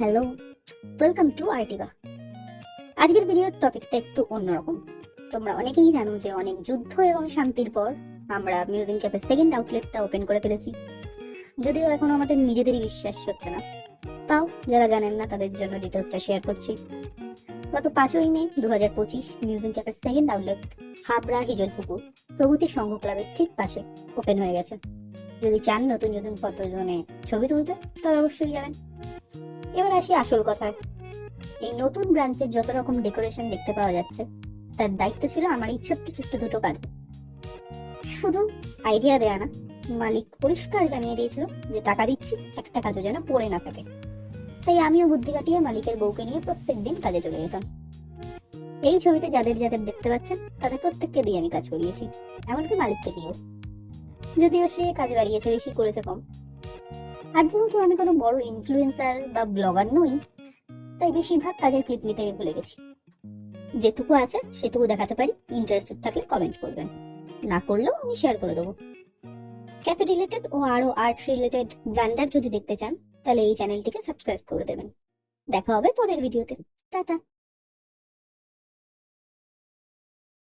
Hello, welcome to আর্টিবা। আজকের ভিডিওর টপিকটা একটু অন্যরকম। তোমরা অনেকেই জানো যে অনেক যুদ্ধ এবং শান্তির পর আমরা মিউজিং ক্যাফের সেকেন্ড আউটলেটটা ওপেন করে ফেলেছি। যদিও এখনো আমাদের নিজেদেরই বিশ্বাস হচ্ছে না, তাও যারা জানেন না তাদের জন্য ডিটেলসটা শেয়ার করছি। গত 5ই মে 2025 মিউজিং ক্যাফের সেকেন্ড আউটলেট হাবড়া হিজলপুকুর প্রগতি সংঘ ক্লাবের ঠিক পাশে ওপেন হয়ে গেছে। যদি চান নতুন নতুন ফটো জোনে ছবি তুলতে, তবে অবশ্যই যাবেন। এবার আসি আসল কথায়। এই নতুন ব্রাঞ্চের যত রকম ডেকোরেশন দেখতে পাওয়া যাচ্ছে, তার দায়িত্ব ছিল আমার এই ছোট্ট ছোট্ট দুটো কাজ। শুধু আইডিয়া দেয়া না, মালিক পরিষ্কার জানিয়ে দিয়েছিল যে টাকা দিচ্ছি, একটা কাজও যেন পড়ে না থাকে। তাই আমিও বুদ্ধি কাটিয়ে মালিকের বউকে নিয়ে প্রত্যেকদিন কাজে চলে যেতাম। এই ছবিতে যাদের যাদের দেখতে পাচ্ছেন তাদের প্রত্যেককে দিয়ে আমি কাজ করিয়েছি, এমনকি মালিককে দিয়েও। যদিও সে কাজ বাড়িয়েছে, বেশি করেছে কম। আর যেহেতু আমি কোনো বড় ইনফ্লুয়েন্সার বা ব্লগার নই, তাই বেশিরভাগ কাজের ক্লিপ নিতে আমি ভুলে গেছি। যেটুকু আছে সেটুকু দেখাতে পারি। ইন্টারেস্টেড থাকলে কমেন্ট করবেন, না করলেও আমি শেয়ার করে দেবো। ক্যাফে রিলেটেড ও আরো আর্ট রিলেটেড ব্লান্ডার যদি দেখতে চান, তাহলে এই চ্যানেলটিকে সাবস্ক্রাইব করে দেবেন। দেখা হবে পরের ভিডিওতে। টাটা।